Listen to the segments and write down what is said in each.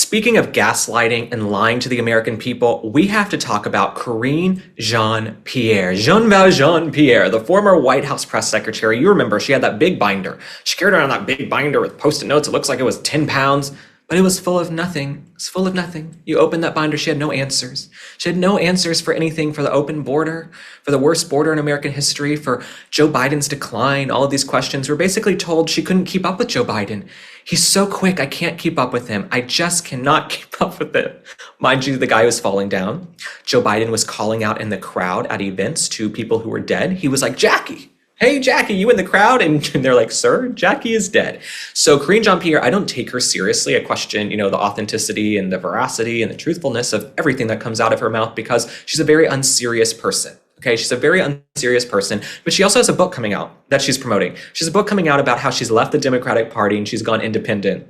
Speaking of gaslighting and lying to the American people, we have to talk about Karine Jean-Pierre. Jean-Pierre, the former White House press secretary. You remember, she had that big binder. She carried around that big binder with Post-it notes. It looks like it was 10 pounds, but it was full of nothing. It was full of nothing. You opened that binder, she had no answers. She had no answers for anything, for the open border, for the worst border in American history, for Joe Biden's decline. All of these questions were basically told she couldn't keep up with Joe Biden. He's so quick, I can't keep up with him. I just cannot keep up with it. Mind you, the guy was falling down. Joe Biden was calling out in the crowd at events to people who were dead. He was like, Jackie, hey, Jackie, you in the crowd? And they're like, sir, Jackie is dead. So Karine Jean-Pierre, I don't take her seriously. I question, the authenticity and the veracity and the truthfulness of everything that comes out of her mouth because she's a very unserious person. Okay, she's a very unserious person, but she also has a book coming out that she's promoting. She has a book coming out about how she's left the Democratic Party and she's gone independent.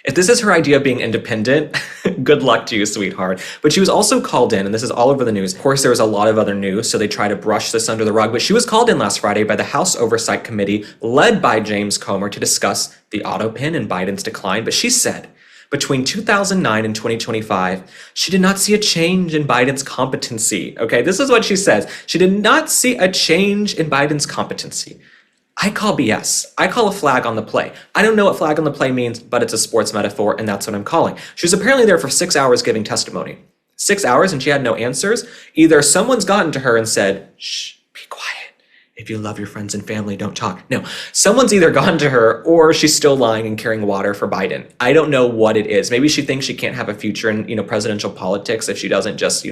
If this is her idea of being independent, good luck to you, sweetheart. But she was also called in, and this is all over the news. Of course, there was a lot of other news, so they try to brush this under the rug. But she was called in last Friday by the House Oversight Committee, led by James Comer, to discuss the Autopen and Biden's decline. But she said, between 2009 and 2025, she did not see a change in Biden's competency. Okay, this is what she says. She did not see a change in Biden's competency. I call BS. I call a flag on the play. I don't know what flag on the play means, but it's a sports metaphor, and that's what I'm calling. She was apparently there for 6 hours giving testimony. 6 hours, and she had no answers. Either someone's gotten to her and said, shh, be quiet. If you love your friends and family, don't talk. No, someone's either gone to her or she's still lying and carrying water for Biden. I don't know what it is. Maybe she thinks she can't have a future in, presidential politics if she doesn't just,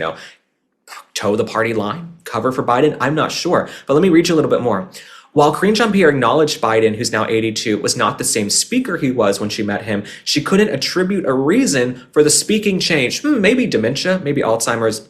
toe the party line, cover for Biden. I'm not sure, but let me read you a little bit more. While Karine Jean-Pierre acknowledged Biden, who's now 82, was not the same speaker he was when she met him, she couldn't attribute a reason for the speaking change. Maybe dementia, maybe Alzheimer's.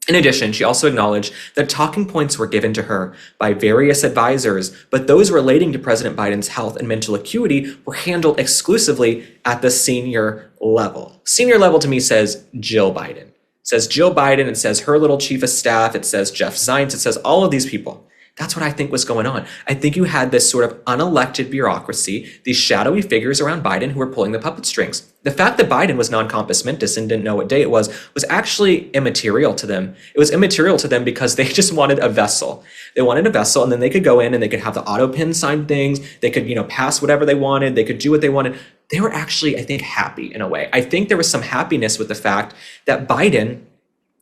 In addition, she also acknowledged that talking points were given to her by various advisors, but those relating to President Biden's health and mental acuity were handled exclusively at the senior level. Senior level to me says Jill Biden. It says Jill Biden, it says her little chief of staff, it says Jeff Zients, it says all of these people. That's what I think was going on. I think you had this sort of unelected bureaucracy, these shadowy figures around Biden who were pulling the puppet strings. The fact that Biden was non-compos mentis and didn't know what day it was actually immaterial to them. It was immaterial to them because they just wanted a vessel. They wanted a vessel, and then they could go in and they could have the Autopen sign things. They could, pass whatever they wanted. They could do what they wanted. They were actually, I think, happy in a way. I think there was some happiness with the fact that Biden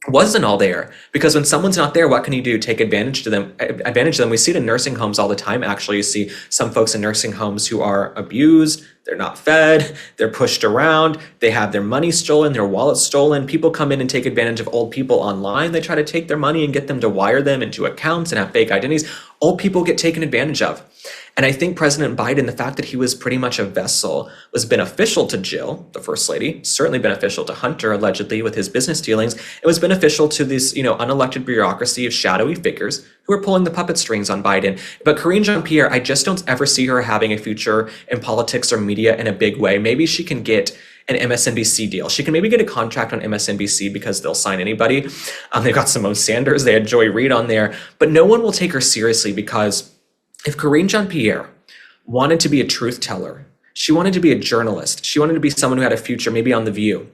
wasn't all there, because when someone's not there, what can you do? Take advantage of them. We see it in nursing homes all the time. Actually, you see some folks in nursing homes who are abused. They're not fed. They're pushed around. They have their money stolen, their wallets stolen. People come in and take advantage of old people online. They try to take their money and get them to wire them into accounts and have fake identities. Old people get taken advantage of. And I think President Biden, the fact that he was pretty much a vessel, was beneficial to Jill, the first lady, certainly beneficial to Hunter, allegedly, with his business dealings. It was beneficial to this, unelected bureaucracy of shadowy figures who are pulling the puppet strings on Biden. But Karine Jean-Pierre, I just don't ever see her having a future in politics or media in a big way. Maybe she can get an MSNBC deal. She can maybe get a contract on MSNBC because they'll sign anybody. They've got Simone Sanders. They had Joy Reid on there. But no one will take her seriously, because if Karine Jean-Pierre wanted to be a truth teller, she wanted to be a journalist, she wanted to be someone who had a future maybe on The View.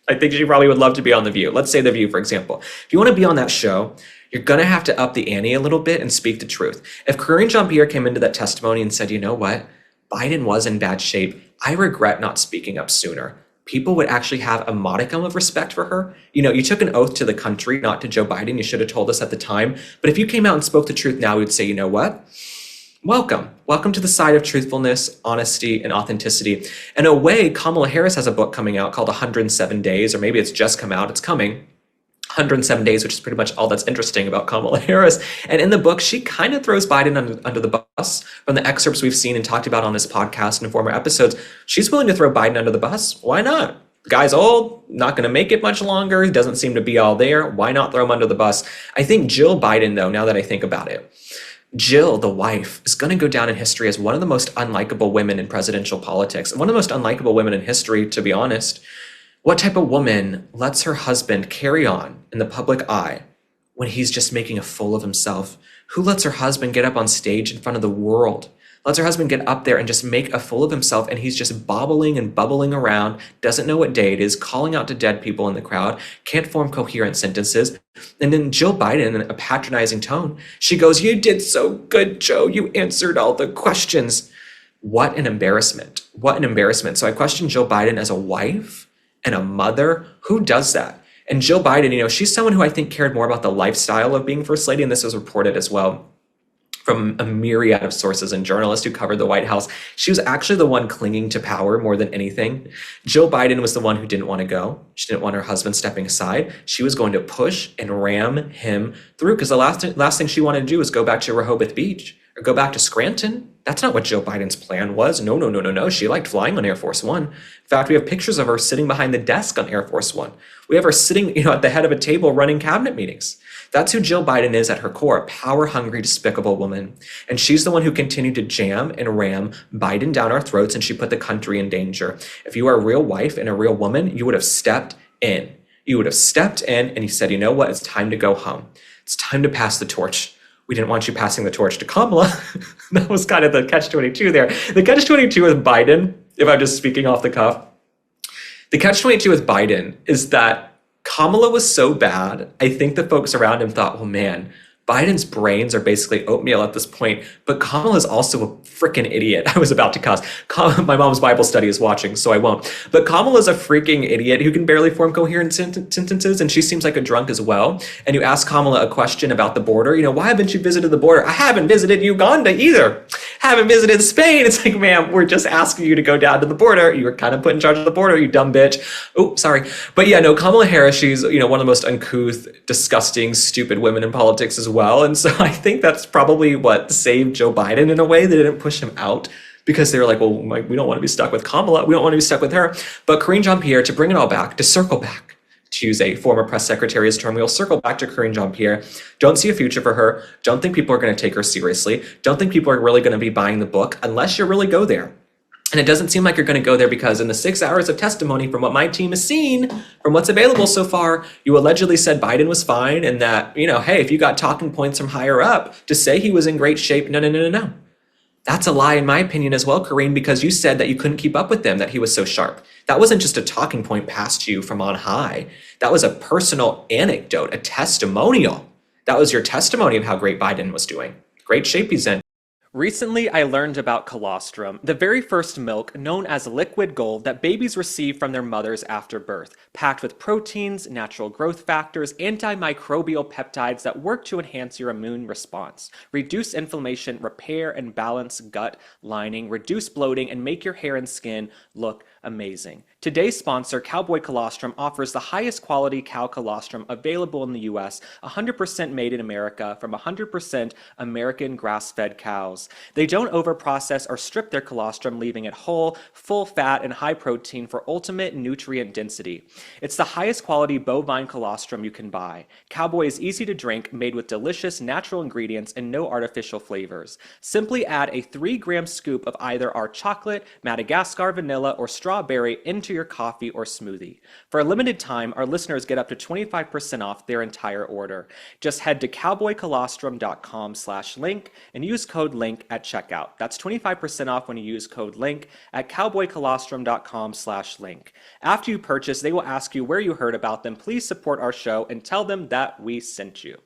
I think she probably would love to be on The View. Let's say The View, for example. If you want to be on that show, you're going to have to up the ante a little bit and speak the truth. If Karine Jean-Pierre came into that testimony and said, you know what, Biden was in bad shape, I regret not speaking up sooner, people would actually have a modicum of respect for her. You took an oath to the country, not to Joe Biden. You should have told us at the time. But if you came out and spoke the truth now, we would say, you know what? Welcome to the side of truthfulness, honesty, and authenticity. In a way, Kamala Harris has a book coming out called 107 Days, or maybe it's just come out, it's coming. 107 Days, which is pretty much all that's interesting about Kamala Harris. And in the book, she kind of throws Biden under the bus. From the excerpts we've seen and talked about on this podcast and in former episodes, she's willing to throw Biden under the bus. Why not? The guy's old, not going to make it much longer. He doesn't seem to be all there. Why not throw him under the bus? I think Jill Biden, though, now that I think about it, Jill, the wife, is going to go down in history as one of the most unlikable women in presidential politics, and one of the most unlikable women in history, to be honest. What type of woman lets her husband carry on in the public eye when he's just making a fool of himself? Who lets her husband get up on stage in front of the world Lets her husband get up there and just make a fool of himself, and he's just bobbling and bubbling around, doesn't know what day it is, calling out to dead people in the crowd, can't form coherent sentences. And then Jill Biden, in a patronizing tone, she goes, "You did so good, Joe. You answered all the questions." What an embarrassment. What an embarrassment. So I question Jill Biden as a wife and a mother. Who does that? And Jill Biden, she's someone who I think cared more about the lifestyle of being first lady, and this was reported as well from a myriad of sources and journalists who covered the White House. She was actually the one clinging to power more than anything. Jill Biden was the one who didn't want to go. She didn't want her husband stepping aside. She was going to push and ram him through, because the last thing she wanted to do was go back to Rehoboth Beach or go back to Scranton. That's not what Jill Biden's plan was. No. She liked flying on Air Force One. In fact, we have pictures of her sitting behind the desk on Air Force One. We have her sitting, at the head of a table running cabinet meetings. That's who Jill Biden is at her core, a power-hungry, despicable woman. And she's the one who continued to jam and ram Biden down our throats, and she put the country in danger. If you are a real wife and a real woman, you would have stepped in. You would have stepped in and you said, you know what? It's time to go home. It's time to pass the torch. We didn't want you passing the torch to Kamala. That was kind of the catch-22 there. The catch-22 with Biden, if I'm just speaking off the cuff, the catch-22 with Biden is that Kamala was so bad, I think the folks around him thought, well, man, Biden's brains are basically oatmeal at this point, but Kamala's also a freaking idiot. I was about to cuss. My mom's Bible study is watching, so I won't. But Kamala's a freaking idiot who can barely form coherent sentences, and she seems like a drunk as well. And you ask Kamala a question about the border, why haven't you visited the border? I haven't visited Uganda either. Haven't visited Spain. It's like, ma'am, we're just asking you to go down to the border. You were kind of put in charge of the border, you dumb bitch. Oh, sorry. But yeah, no, Kamala Harris, she's, one of the most uncouth, disgusting, stupid women in politics as well. And so I think that's probably what saved Joe Biden in a way. They didn't push him out because they were like, well, we don't want to be stuck with Kamala. We don't want to be stuck with her. But Karine Jean-Pierre, to bring it all back, to circle back, to use a former press secretary's term, we'll circle back to Karine Jean-Pierre. Don't see a future for her. Don't think people are going to take her seriously. Don't think people are really going to be buying the book unless you really go there. And it doesn't seem like you're going to go there because in the 6 hours of testimony from what my team has seen, from what's available so far, you allegedly said Biden was fine and that, hey, if you got talking points from higher up to say he was in great shape, no. That's a lie in my opinion as well, Karine, because you said that you couldn't keep up with him, that he was so sharp. That wasn't just a talking point passed to you from on high. That was a personal anecdote, a testimonial. That was your testimony of how great Biden was doing. Great shape he's in. Recently, I learned about colostrum, the very first milk known as liquid gold that babies receive from their mothers after birth, packed with proteins, natural growth factors, antimicrobial peptides that work to enhance your immune response, reduce inflammation, repair and balance gut lining, reduce bloating, and make your hair and skin look amazing. Today's sponsor, Cowboy Colostrum, offers the highest quality cow colostrum available in the US, 100% made in America from 100% American grass-fed cows. They don't overprocess or strip their colostrum, leaving it whole, full fat, and high protein for ultimate nutrient density. It's the highest quality bovine colostrum you can buy. Cowboy is easy to drink, made with delicious natural ingredients and no artificial flavors. Simply add a 3-gram scoop of either our chocolate, Madagascar vanilla, or strawberry into your coffee or smoothie. For a limited time, our listeners get up to 25% off their entire order. Just head to cowboycolostrum.com/link and use code LINK at checkout. That's 25% off when you use code LINK at cowboycolostrum.com/link. After you purchase, they will ask you where you heard about them. Please support our show and tell them that we sent you.